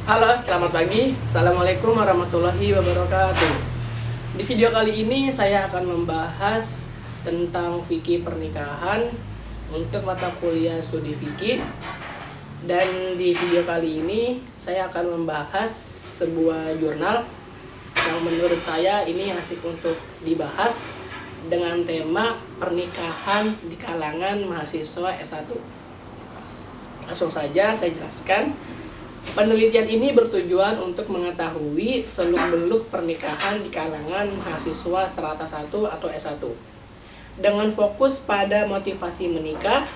Halo, selamat pagi. Assalamualaikum warahmatullahi wabarakatuh. Di video kali ini saya akan membahas tentang fikih pernikahan untuk mata kuliah studi fikih. Dan di video kali ini saya akan membahas sebuah jurnal yang menurut saya ini asik untuk dibahas dengan tema pernikahan di kalangan mahasiswa S1. Langsung saja saya jelaskan. Penelitian ini bertujuan untuk mengetahui seluk-beluk pernikahan di kalangan mahasiswa strata 1 atau S1. Dengan fokus pada motivasi menikah,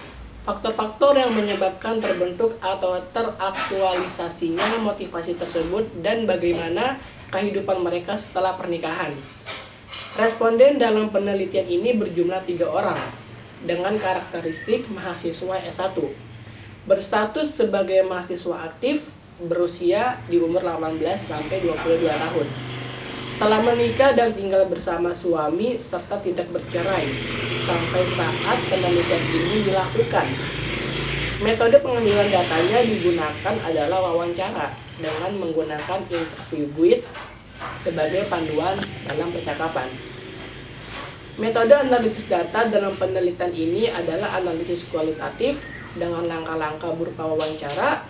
faktor-faktor yang menyebabkan terbentuk atau teraktualisasinya motivasi tersebut, dan bagaimana kehidupan mereka setelah pernikahan. Responden dalam penelitian ini berjumlah 3 orang dengan karakteristik mahasiswa S1. Berstatus sebagai mahasiswa aktif, berusia di umur 18 sampai 22 tahun. Telah menikah dan tinggal bersama suami serta tidak bercerai sampai saat penelitian ini dilakukan. Metode pengambilan datanya digunakan adalah wawancara dengan menggunakan interview guide sebagai panduan dalam percakapan. Metode analisis data dalam penelitian ini adalah analisis kualitatif dengan langkah-langkah berupa wawancara,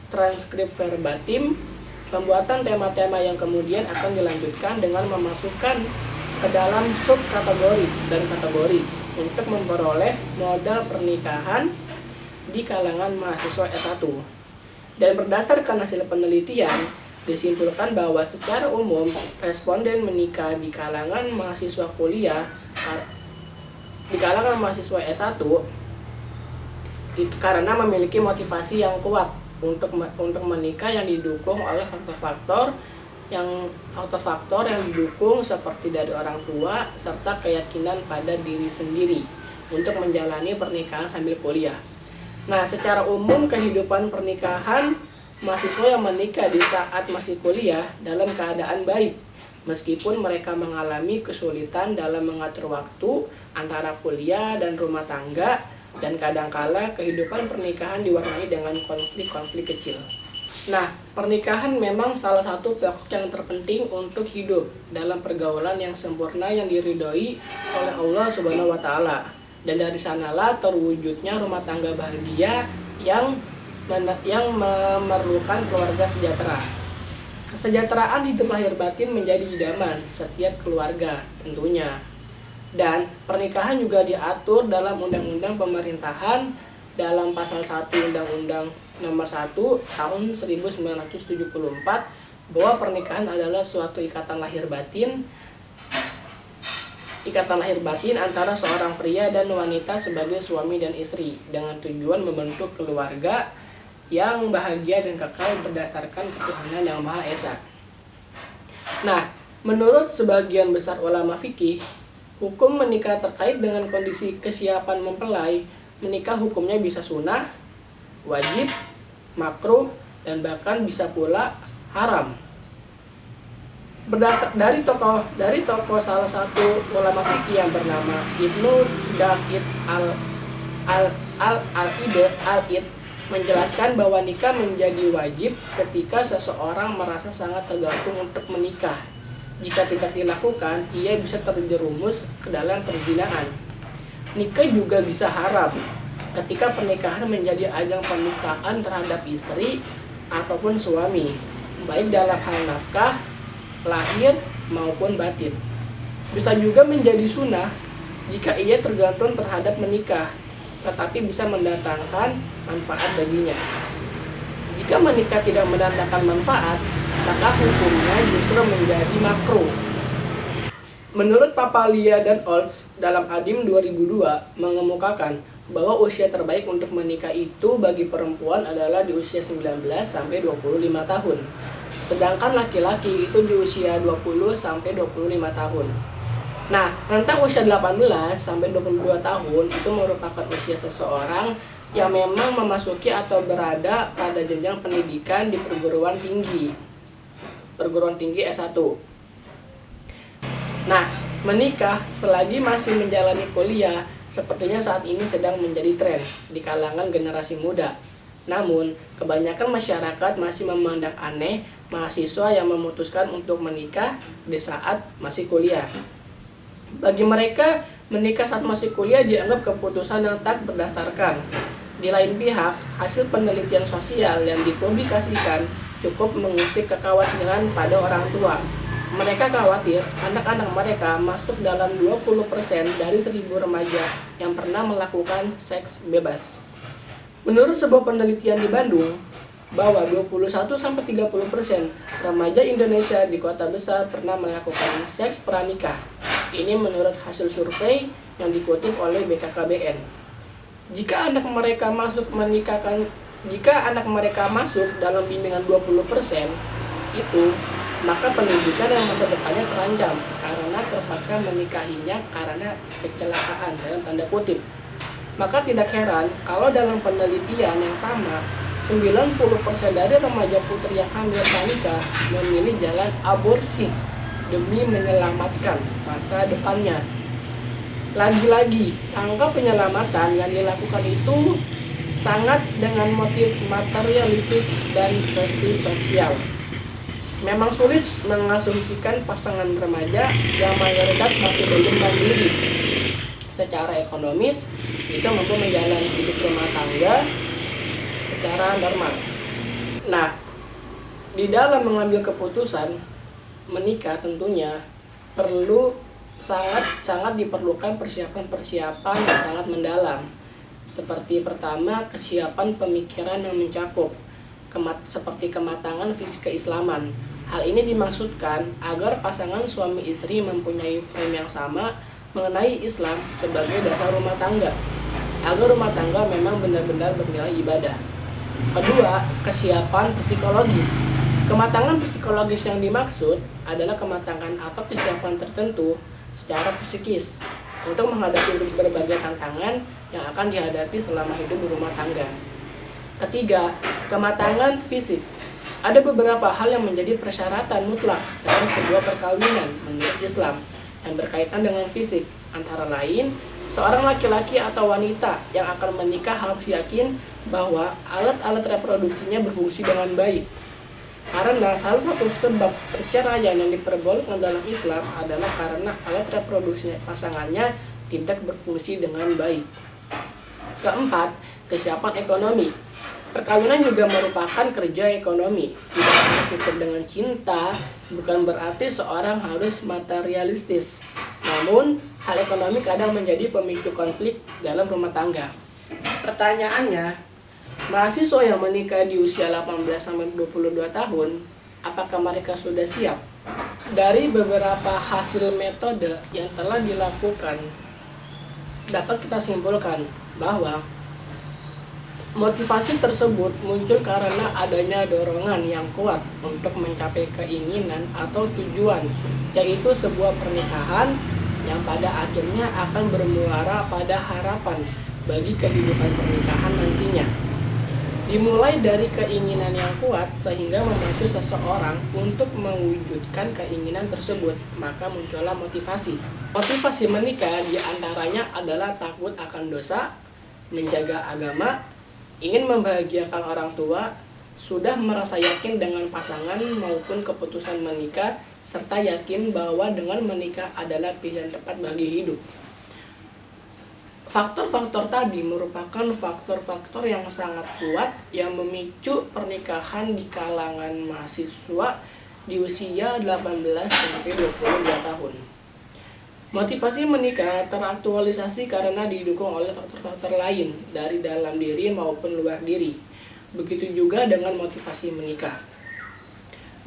transkrip verbatim, pembuatan tema-tema yang kemudian akan dilanjutkan dengan memasukkan ke dalam subkategori dan kategori untuk memperoleh modal pernikahan di kalangan mahasiswa S1. Dan berdasarkan hasil penelitian, disimpulkan bahwa secara umum responden menikah di kalangan mahasiswa S1 itu karena memiliki motivasi yang kuat untuk menikah yang didukung oleh faktor-faktor yang didukung seperti dari orang tua serta keyakinan pada diri sendiri untuk menjalani pernikahan sambil kuliah. Nah, secara umum kehidupan pernikahan mahasiswa yang menikah di saat masih kuliah dalam keadaan baik, meskipun mereka mengalami kesulitan dalam mengatur waktu antara kuliah dan rumah tangga, dan kadangkala kehidupan pernikahan diwarnai dengan konflik-konflik kecil. Nah, pernikahan memang salah satu pokok yang terpenting untuk hidup dalam pergaulan yang sempurna yang diridhoi oleh Allah Subhanahu wa taala. Dan dari sanalah terwujudnya rumah tangga bahagia yang memerlukan keluarga sejahtera. Kesejahteraan hidup lahir batin menjadi idaman setiap keluarga tentunya. Dan pernikahan juga diatur dalam Undang-Undang Pemerintahan dalam pasal 1 Undang-Undang Nomor 1 Tahun 1974 bahwa pernikahan adalah suatu ikatan lahir batin antara seorang pria dan wanita sebagai suami dan istri dengan tujuan membentuk keluarga yang bahagia dan kekal berdasarkan ketuhanan yang Maha Esa. Nah, menurut sebagian besar ulama fikih, hukum menikah terkait dengan kondisi kesiapan mempelai, menikah hukumnya bisa sunnah, wajib, makruh, dan bahkan bisa pula haram. Berdasar dari tokoh salah satu ulama fikih yang bernama Ibnu Daqiq al-Id menjelaskan bahwa nikah menjadi wajib ketika seseorang merasa sangat tergantung untuk menikah. Jika tidak dilakukan, ia bisa terjerumus ke dalam perzinahan. Nikah juga bisa haram ketika pernikahan menjadi ajang penistaan terhadap istri ataupun suami, baik dalam hal nafkah, lahir, maupun batin. Bisa juga menjadi sunnah jika ia tergantung terhadap menikah, tetapi bisa mendatangkan manfaat baginya. Jika menikah tidak mendatangkan manfaat, maka hukumnya justru menjadi makruh. Menurut Papalia dan Olds dalam Adim 2002 mengemukakan bahwa usia terbaik untuk menikah itu bagi perempuan adalah di usia 19 sampai 25 tahun. Sedangkan laki-laki itu di usia 20 sampai 25 tahun. Nah, rentang usia 18 sampai 22 tahun itu merupakan usia seseorang yang memang memasuki atau berada pada jenjang pendidikan di perguruan tinggi S1. Nah, menikah selagi masih menjalani kuliah sepertinya saat ini sedang menjadi tren di kalangan generasi muda. Namun, kebanyakan masyarakat masih memandang aneh mahasiswa yang memutuskan untuk menikah di saat masih kuliah. Bagi mereka, menikah saat masih kuliah dianggap keputusan yang tak berdasarkan. Di lain pihak, hasil penelitian sosial yang dipublikasikan cukup mengusik kekhawatiran pada orang tua. Mereka khawatir anak-anak mereka masuk dalam 20% dari 1.000 remaja yang pernah melakukan seks bebas. Menurut sebuah penelitian di Bandung, bahwa 21-30% remaja Indonesia di kota besar pernah melakukan seks pranikah. Ini menurut hasil survei yang dikutip oleh BKKBN. Jika anak mereka masuk dalam bimbingan 20% itu, maka pendidikan yang masa depannya terancam karena terpaksa menikahinya karena kecelakaan dalam tanda kutip. Maka tidak heran kalau dalam penelitian yang sama 90% dari remaja putri yang hamil pranikah memilih jalan aborsi demi menyelamatkan masa depannya. Lagi-lagi, angka penyelamatan yang dilakukan itu sangat dengan motif materialistik dan prestis sosial. Memang sulit mengasumsikan pasangan remaja yang mayoritas masih belum mandiri secara ekonomis itu mampu menjalani hidup rumah tangga secara normal. Nah, di dalam mengambil keputusan menikah tentunya sangat diperlukan persiapan yang sangat mendalam. Seperti pertama, kesiapan pemikiran yang mencakup seperti kematangan fisik keislaman. Hal ini dimaksudkan agar pasangan suami istri mempunyai frame yang sama mengenai Islam sebagai dasar rumah tangga, agar rumah tangga memang benar-benar bernilai ibadah. Kedua, kesiapan psikologis. Kematangan psikologis yang dimaksud adalah kematangan atau kesiapan tertentu secara psikis untuk menghadapi berbagai tantangan yang akan dihadapi selama hidup berumah tangga. Ketiga, kematangan fisik. Ada beberapa hal yang menjadi persyaratan mutlak dalam sebuah perkawinan menurut Islam yang berkaitan dengan fisik, antara lain seorang laki-laki atau wanita yang akan menikah harus yakin bahwa alat-alat reproduksinya berfungsi dengan baik. Karena salah satu sebab perceraian yang diperbolehkan dalam Islam adalah karena alat reproduksi pasangannya tidak berfungsi dengan baik. Keempat, kesiapan ekonomi. Perkawinan juga merupakan kerja ekonomi. Tidak hanya cukup dengan cinta, bukan berarti seorang harus materialistis. Namun, hal ekonomi kadang menjadi pemicu konflik dalam rumah tangga. Pertanyaannya, mahasiswa yang menikah di usia 18-22 tahun, apakah mereka sudah siap? Dari beberapa hasil metode yang telah dilakukan, dapat kita simpulkan bahwa motivasi tersebut muncul karena adanya dorongan yang kuat untuk mencapai keinginan atau tujuan, yaitu sebuah pernikahan yang pada akhirnya akan bermuara pada harapan bagi kehidupan pernikahan nantinya. Dimulai dari keinginan yang kuat sehingga memacu seseorang untuk mewujudkan keinginan tersebut, maka muncullah motivasi. Motivasi menikah diantaranya adalah takut akan dosa, menjaga agama, ingin membahagiakan orang tua, sudah merasa yakin dengan pasangan maupun keputusan menikah, serta yakin bahwa dengan menikah adalah pilihan tepat bagi hidup. Faktor-faktor tadi merupakan faktor-faktor yang sangat kuat yang memicu pernikahan di kalangan mahasiswa di usia 18-22 tahun. Motivasi menikah teraktualisasi karena didukung oleh faktor-faktor lain dari dalam diri maupun luar diri. Begitu juga dengan motivasi menikah.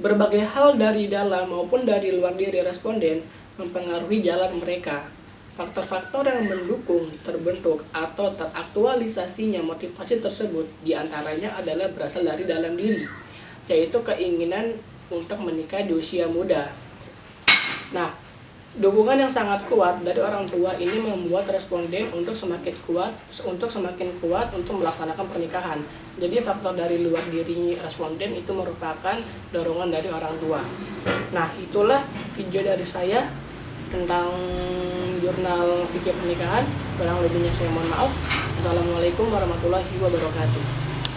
Berbagai hal dari dalam maupun dari luar diri responden mempengaruhi jalan mereka. Faktor-faktor yang mendukung terbentuk atau teraktualisasinya motivasi tersebut diantaranya adalah berasal dari dalam diri, yaitu keinginan untuk menikah di usia muda. Nah, dukungan yang sangat kuat dari orang tua ini membuat responden untuk semakin kuat untuk melaksanakan pernikahan. Jadi faktor dari luar diri responden itu merupakan dorongan dari orang tua. Nah, itulah video dari saya tentang jurnal fikih pernikahan. Kurang lebihnya saya mohon maaf. Assalamualaikum warahmatullahi wabarakatuh.